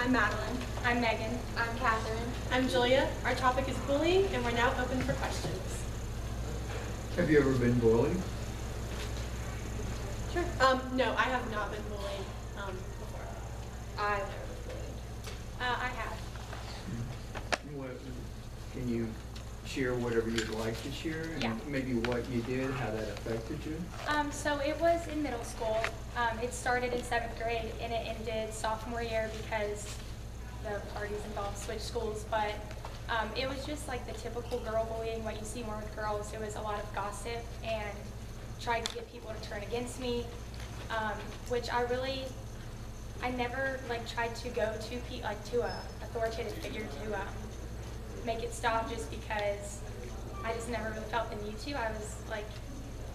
I'm Madeline. I'm Megan. I'm Catherine. I'm Julia. Our topic is bullying, and we're now open for questions. Have you ever been bullied? Sure. No, I have not been bullied before. I've never been bullied. I have. What, can you share whatever you'd like to share? And Yeah. maybe what you did, how that affected you? So it was in middle school. It started in 7th grade and it ended sophomore year because the parties involved switched schools. But it was just like the typical girl bullying, what you see more with girls. It was a lot of gossip and tried to get people to turn against me, which I never like tried to go to a authoritative figure to make it stop, just because I just never really felt the need to. I was like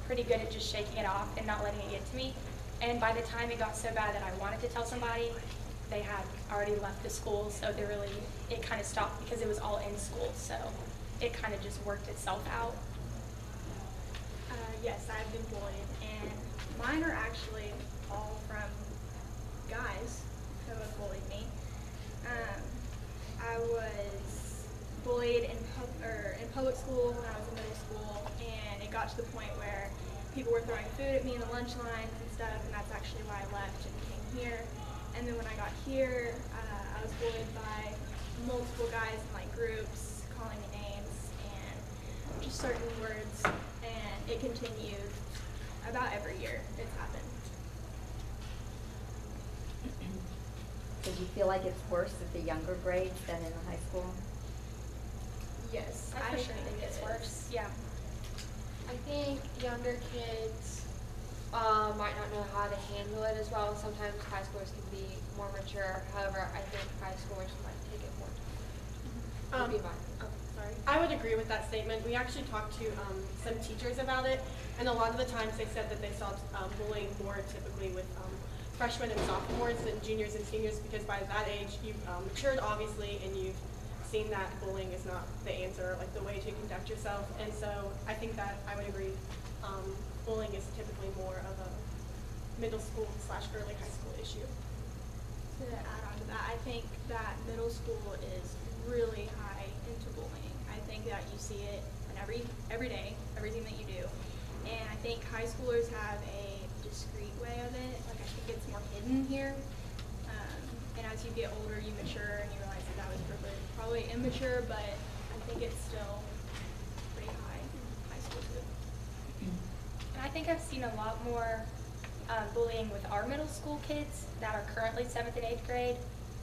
pretty good at just shaking it off and not letting it get to me. And by the time it got so bad that I wanted to tell somebody, they had already left the school, so it kind of stopped because it was all in school, so it kind of just worked itself out. Yes, I've been bullied, and mine are actually all from guys who have bullied me. I was bullied in public school when I was in middle school, and it got to the point where people were throwing food at me in the lunch lines and stuff, and that's actually why I left and came here. And then when I got here, I was bullied by multiple guys in like groups, calling me names and just certain words, and it continued about every year it's happened. So do you feel like it's worse at the younger grades than in the high school? Yes, I for sure think it's worse. Yeah. I think younger kids might not know how to handle it as well. Sometimes high schoolers can be more mature. However, I think high schoolers might take it more time. Would be mine. Oh, sorry. I would agree with that statement. We actually talked to some teachers about it, and a lot of the times they said that they saw bullying more typically with freshmen and sophomores than juniors and seniors, because by that age you've matured obviously, and you've seen that bullying is not the answer, like the way to conduct yourself. And so I think that I would agree. Bullying is typically more of a middle school / early high school issue. To add on to that, I think that middle school is really high into bullying. I think that you see it in every day, everything that you do. And I think high schoolers have a discreet way of it. Like, I think it's more hidden here. And as you get older, you mature and you realize that that was probably immature, but I think it's still pretty high in high school too. And I think I've seen a lot more bullying with our middle school kids that are currently 7th and 8th grade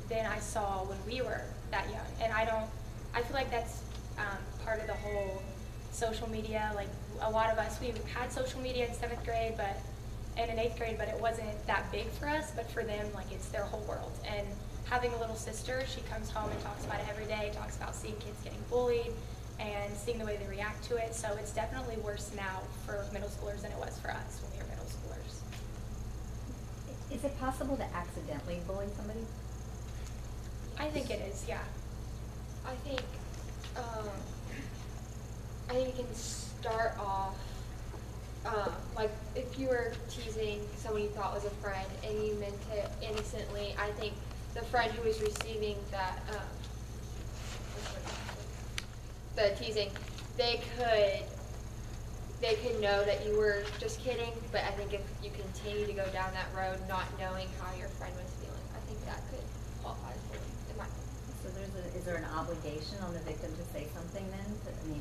than I saw when we were that young. And I feel like that's part of the whole social media. Like, a lot of us, we had social media in 7th grade and in 8th grade, but it wasn't that big for us. But for them, like, it's their whole world. And having a little sister, she comes home and talks about it every day, talks about seeing kids getting bullied and seeing the way they react to it. So it's definitely worse now for middle schoolers than it was for us when we were middle schoolers. Is it possible to accidentally bully somebody? I think it is, yeah. I think you can start off like if you were teasing someone you thought was a friend and you meant it innocently. I think the friend who was receiving that the teasing, they could know that you were just kidding. But I think if you continue to go down that road, not knowing how your friend was feeling, I think that could qualify as bullying, in my opinion. So is there an obligation on the victim to say something then?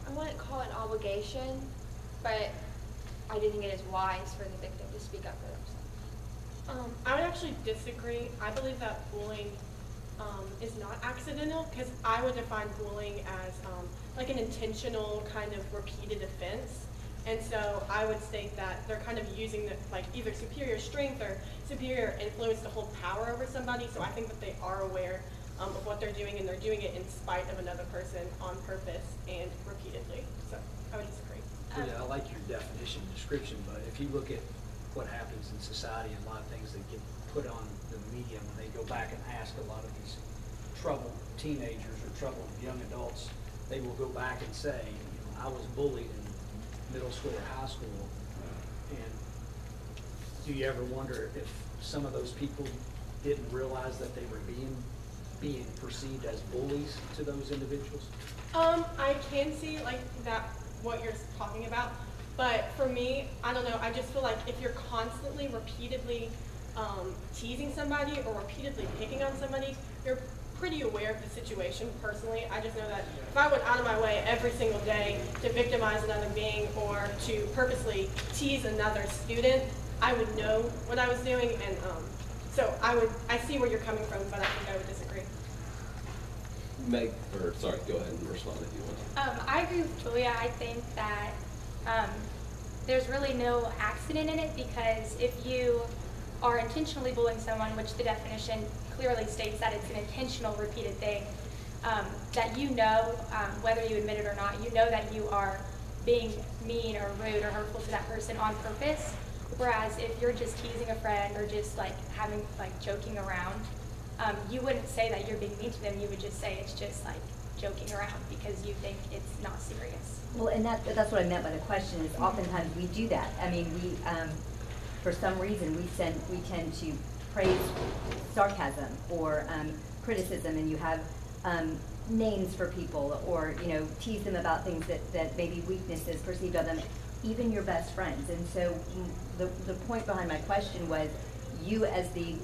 I wouldn't call it an obligation, but I do think it is wise for the victim to speak up for themselves. I would actually disagree. I believe that bullying is not accidental, because I would define bullying as like an intentional kind of repeated offense. And so I would state that they're kind of using the, like, either superior strength or superior influence to hold power over somebody. So I think that they are aware of what they're doing, and they're doing it in spite of another person on purpose and repeatedly. So I would disagree. Yeah, I like your definition and description, but if you look at what happens in society and a lot of things that get put on the media when they go back and ask a lot of these troubled teenagers or troubled young adults, they will go back and say, you know, I was bullied in middle school or high school. And do you ever wonder if some of those people didn't realize that they were being perceived as bullies to those individuals? I can see like that, what you're talking about, but for me, I don't know, I just feel like if you're constantly, repeatedly teasing somebody or repeatedly picking on somebody, you're pretty aware of the situation personally. I just know that if I went out of my way every single day to victimize another being or to purposely tease another student, I would know what I was doing, and so I see where you're coming from, but I think I would disagree. Sorry, go ahead and respond if you want. I agree with Julia. I think that there's really no accident in it, because if you are intentionally bullying someone, which the definition clearly states that it's an intentional repeated thing, that you know, whether you admit it or not, you know that you are being mean or rude or hurtful to that person on purpose. Whereas if you're just teasing a friend or just like having, like, joking around, you wouldn't say that you're being mean to them. You would just say it's just like joking around because you think it's not serious. Well, and that's what I meant by the question, is oftentimes we do that. I mean, we, for some reason, we tend to praise sarcasm or criticism, and you have names for people, or, you know, tease them about things that maybe weaknesses perceived of them, even your best friends. And so the point behind my question was, you as the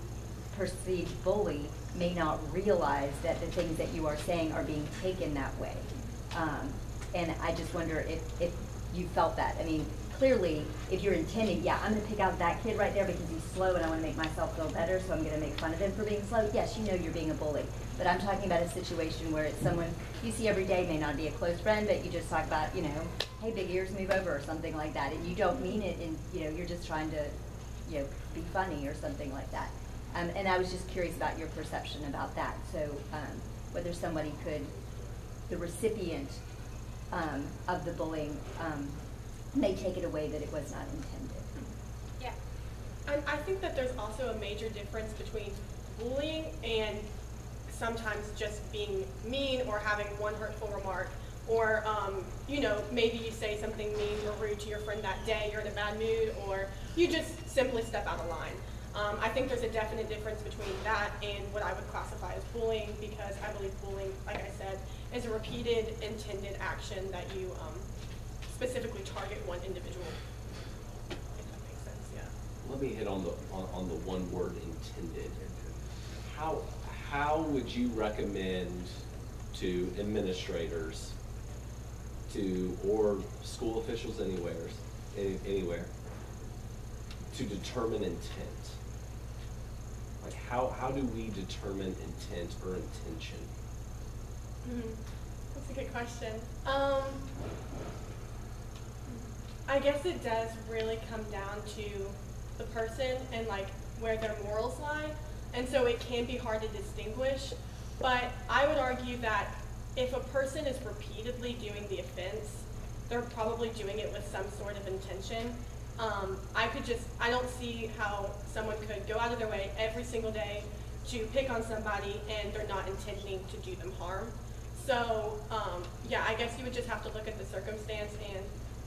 perceived bully may not realize that the things that you are saying are being taken that way. And I just wonder if you felt that. I mean, clearly, if you're intending, yeah, I'm going to pick out that kid right there because he's slow and I want to make myself feel better, so I'm going to make fun of him for being slow. Yes, you know you're being a bully. But I'm talking about a situation where it's someone you see every day, may not be a close friend, but you just talk about, you know, hey, big ears, move over, or something like that. And you don't mean it, and, you know, you're just trying to, you know, be funny or something like that. And I was just curious about your perception about that. So whether somebody could, the recipient of the bullying, may take it away that it was not intended. Yeah. And I think that there's also a major difference between bullying and sometimes just being mean or having one hurtful remark, or you know, maybe you say something mean or rude to your friend that day, you're in a bad mood, or you just simply step out of line. I think there's a definite difference between that and what I would classify as bullying, because I believe bullying, like I said, is a repeated, intended action that you specifically target one individual. If that makes sense, yeah. Let me hit on the one word, intended. How would you recommend to administrators or school officials anywhere to determine intent? Like how do we determine intent or intention? That's a good question. I guess it does really come down to the person and like where their morals lie, and so it can be hard to distinguish. But I would argue that if a person is repeatedly doing the offense, they're probably doing it with some sort of intention. I don't see how someone could go out of their way every single day to pick on somebody and they're not intending to do them harm. So, yeah, I guess you would just have to look at the circumstance and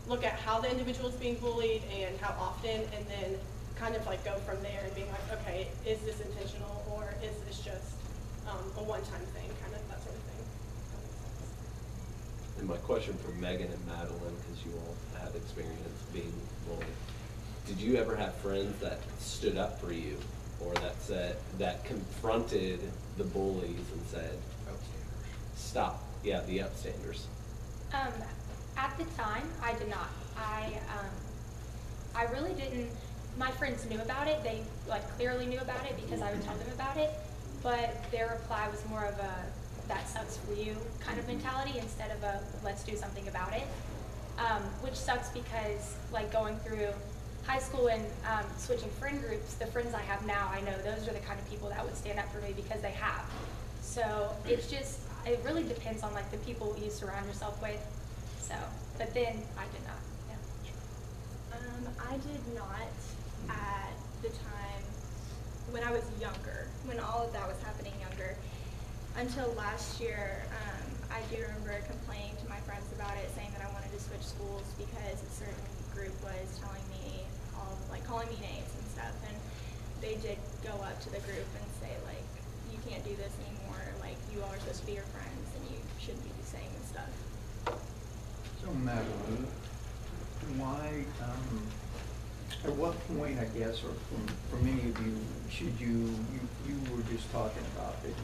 look at how the individual is being bullied and how often, and then kind of like go from there and being like, okay, is this intentional or is this just a one-time thing, kind of that sort of thing. And my question for Megan and Madeline, because you all have experience being bullied, did you ever have friends that stood up for you, or that confronted the bullies and said, stop, yeah, the upstanders? At the time, I did not. I really didn't. My friends knew about it. They like clearly knew about it because I would tell them about it. But their reply was more of a "that sucks for you" kind of mentality instead of a "let's do something about it," which sucks because like going through high school and switching friend groups, the friends I have now, I know those are the kind of people that would stand up for me because they have. So it's just, it really depends on like the people you surround yourself with. So, but then I did not. Yeah. I did not at the time when I was younger, when all of that was happening younger. Until last year, I do remember complaining to my friends about it, saying that I wanted to switch schools because a certain group was telling me calling me names and stuff, and they did go up to the group and say like, you can't do this anymore, like you all are supposed to be your friends and you shouldn't be saying this stuff. So Madeline, why, at what point, I guess, or for many of you, should you were just talking about that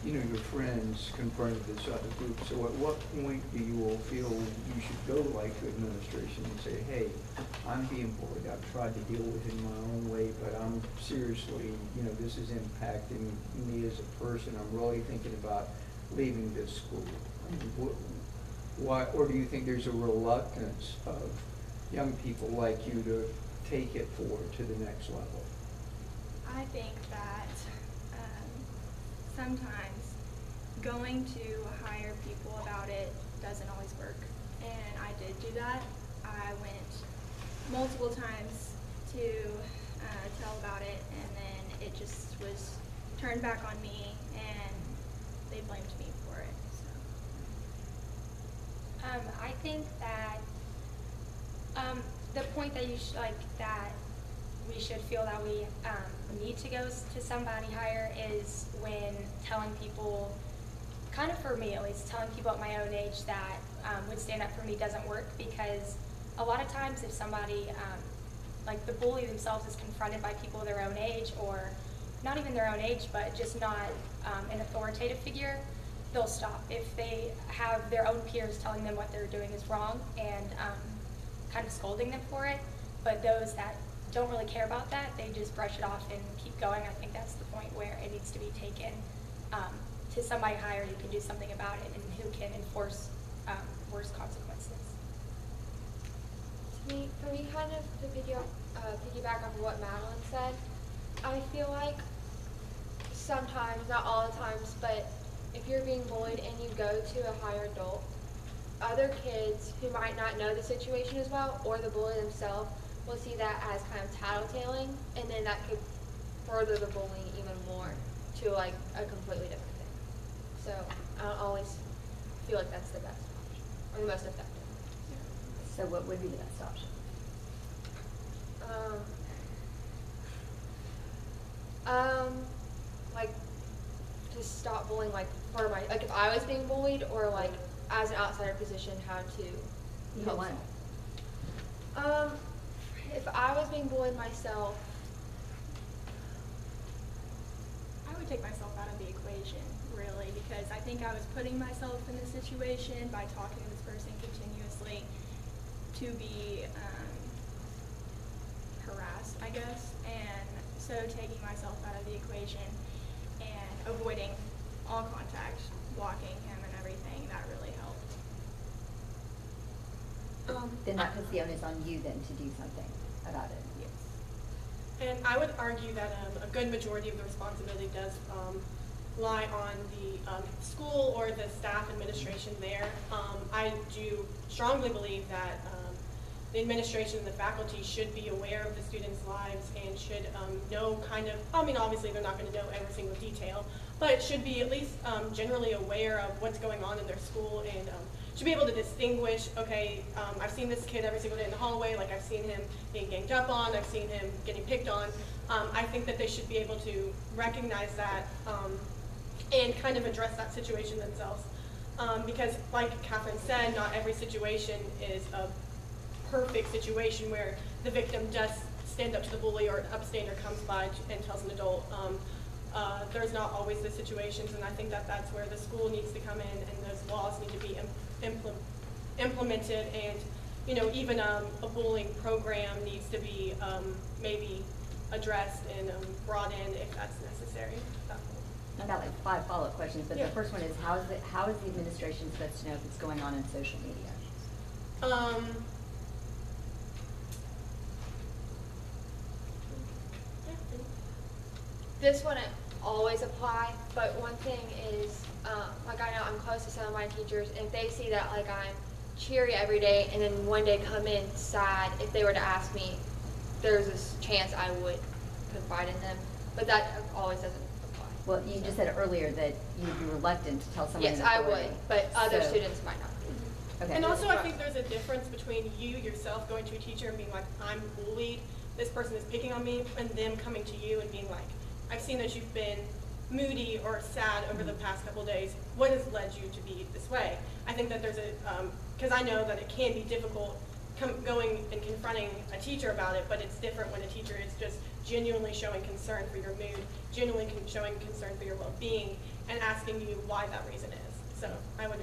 you know, your friends confronted this other group, so at what point do you all feel you should go like to administration and say, hey, I'm being bullied, I've tried to deal with it in my own way, but I'm seriously, you know, this is impacting me as a person, I'm really thinking about leaving this school. I mean, why, or do you think there's a reluctance of young people like you to take it forward to the next level? I think that sometimes going to hire people about it doesn't always work. And I did do that. I went multiple times to tell about it, and then it just was turned back on me, and they blamed me for it. So. I think that the point that that we should feel that we need to go to somebody higher is when telling people, kind of for me at least, telling people at my own age that would stand up for me doesn't work, because a lot of times if somebody, like the bully themselves, is confronted by people their own age, or not even their own age, but just not an authoritative figure, they'll stop. If they have their own peers telling them what they're doing is wrong and kind of scolding them for it, but those that don't really care about that, they just brush it off and keep going. I think that's the point where it needs to be taken to somebody higher who can do something about it and who can enforce worse consequences. For me, kind of to piggyback off of what Madeline said, I feel like sometimes, not all the times, but if you're being bullied and you go to a higher adult, other kids who might not know the situation as well, or the bully themselves, will see that as kind of tattletaling, and then that could further the bullying even more to like a completely different thing. So I don't always feel like that's the best option, or the most effective. So what would be the best option? Like to stop bullying, like for my, like if I was being bullied, or like as an outsider position, how to Either help one. someone. If I was being bullied myself, I would take myself out of the equation, really, because I think I was putting myself in this situation by talking to this person continuously to be harassed, I guess, and so taking myself out of the equation and avoiding all contact, blocking him and everything, that really helped. Then that puts the onus on you then to do something about it. Yes. And I would argue that a good majority of the responsibility does lie on the school or the staff administration there. I do strongly believe that the administration and the faculty should be aware of the students' lives and should know kind of, I mean, obviously they're not going to know every single detail, but should be at least generally aware of what's going on in their school, and should be able to distinguish, okay, I've seen this kid every single day in the hallway, like I've seen him being ganged up on, I've seen him getting picked on. I think that they should be able to recognize that and kind of address that situation themselves. Because like Catherine said, not every situation is a perfect situation where the victim does stand up to the bully, or an upstander comes by and tells an adult. There's not always the situations, and I think that that's where the school needs to come in, and those laws need to be implemented, and you know, even a bullying program needs to be maybe addressed and brought in if that's necessary. I've got like 5 follow-up questions, but Yeah. the first one is how is the administration supposed to know if it's going on in social media? this wouldn't always apply, but one thing is, like I know I'm close to some of my teachers, and if they see that like I'm cheery every day and then one day come in sad, if they were to ask me, there's this chance I would confide in them, but that always doesn't apply. Well, you just said earlier that you'd be reluctant to tell someone. Yes, in I authority. would, but other So- students might not be. Okay. And also I think there's a difference between you yourself going to a teacher and being like, I'm bullied, this person is picking on me, and them coming to you and being like, I've seen that you've been moody or sad over the past couple days. What has led you to be this way? I think that there's a, because I know that it can be difficult going and confronting a teacher about it, but it's different when a teacher is just genuinely showing concern for your mood, genuinely showing concern for your well-being, and asking you why that reason is. So I would.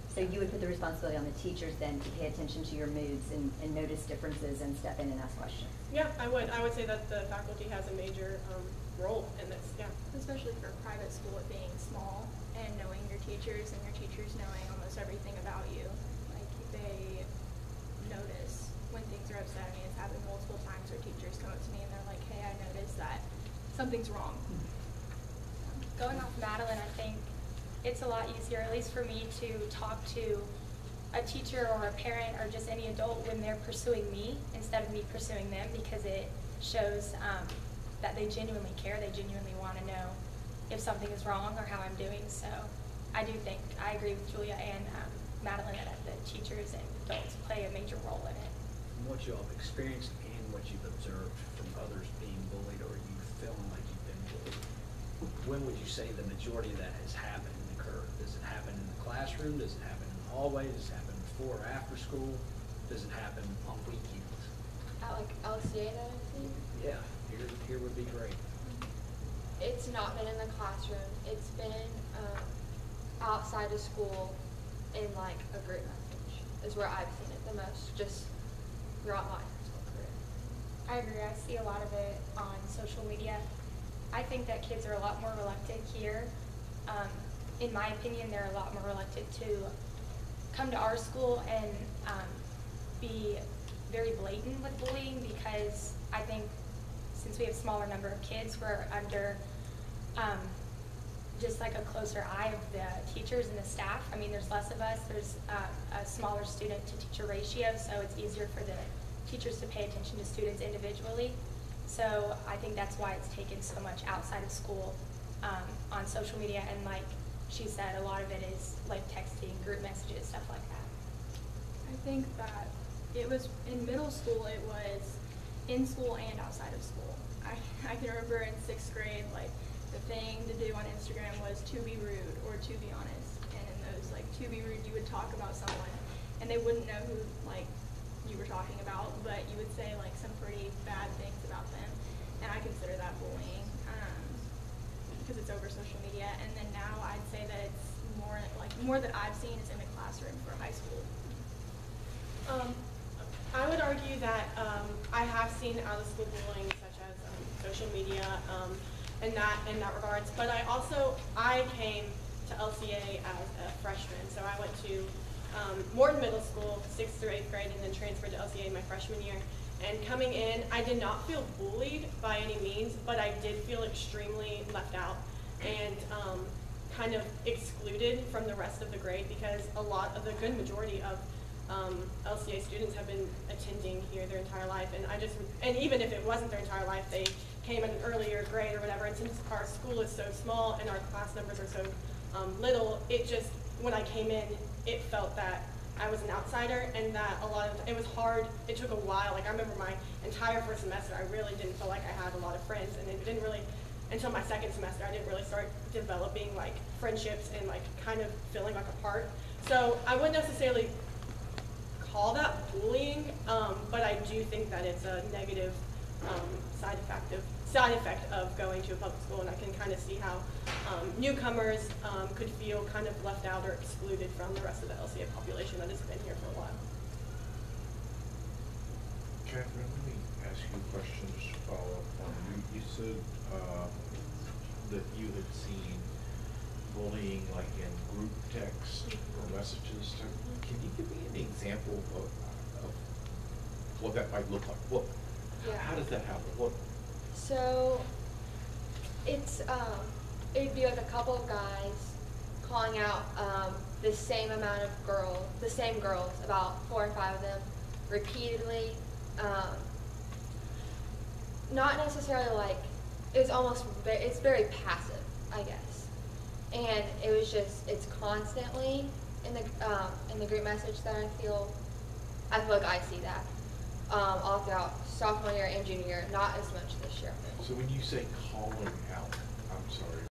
So you would put the responsibility on the teachers then to pay attention to your moods and notice differences and step in and ask questions? Yeah, I would. I would say that the faculty has a major role in this, yeah. Especially for private school, it being small and knowing your teachers and your teachers knowing almost everything about you. Like, they notice when things are upsetting me. It's happened multiple times where teachers come up to me and they're like, hey, I noticed that something's wrong. Going off Madeline, I think it's a lot easier, at least for me, to talk to a teacher or a parent or just any adult when they're pursuing me instead of me pursuing them, because it shows that they genuinely care. They genuinely want to know if something is wrong or how I'm doing. So I do think, I agree with Julia and Madeline that the teachers and adults play a major role in it. From what you all have experienced and what you've observed from others being bullied or you feeling like you've been bullied, when would you say the majority of that has happened and occurred? Does it happen in the classroom? Does it happen in the hallway? Does it happen before or after school? Does it happen on weekends? At like LCA, that I think. Yeah, here would be great. It's not been in the classroom. It's been outside of school in like a group message is where I've seen it the most, just throughout my high school career. I agree. I see a lot of it on social media. I think that kids are a lot more reluctant here. In my opinion, they're a lot more reluctant to come to our school and be very blatant with bullying, because I think since we have a smaller number of kids, we're under just like a closer eye of the teachers and the staff. I mean, there's less of us. There's a smaller student to teacher ratio, so it's easier for the teachers to pay attention to students individually. So I think that's why it's taken so much outside of school on social media, and like she said, a lot of it is like texting, group messages, stuff like that. I think that it was in middle school, it was in school and outside of school. I can remember in 6th grade, like, the thing to do on Instagram was to be rude or to be honest. And in those, like, to be rude, you would talk about someone and they wouldn't know who, like, you were talking about, but you would say, like, some pretty bad things about them. And I consider that bullying because it's over social media. And then now I'd say that it's more that I've seen is in the classroom for high school. I would argue that I have seen out-of-school bullying, such as social media, in that regards. But I came to LCA as a freshman, so I went to Morton Middle School, 6th through 8th grade, and then transferred to LCA my freshman year. And coming in, I did not feel bullied by any means, but I did feel extremely left out and kind of excluded from the rest of the grade, because the good majority of LCA students have been attending here their entire life, and even if it wasn't their entire life, they came at an earlier grade or whatever, and since our school is so small and our class numbers are so little, when I came in, it felt that I was an outsider, and that it was hard. It took a while. Like, I remember my entire first semester, I really didn't feel like I had a lot of friends, and it didn't really, until my second semester, I didn't really start developing like friendships and like kind of feeling like a part. So I wouldn't necessarily call that bullying, but I do think that it's a negative side effect of going to a public school, and I can kind of see how newcomers could feel kind of left out or excluded from the rest of the LCA population that has been here for a while. Catherine, let me ask you a question just to follow up on you. You said that you had seen bullying like in group text or messages. Can you give me an example of what that might look like? How does that happen? So it'd be like a couple of guys calling out the same girls, about 4 or 5 of them, repeatedly. Not necessarily like, it's very passive, I guess. And it was it's constantly in the group message that I feel like I see that. all throughout sophomore year and junior year, not as much this year. So when you say calling out,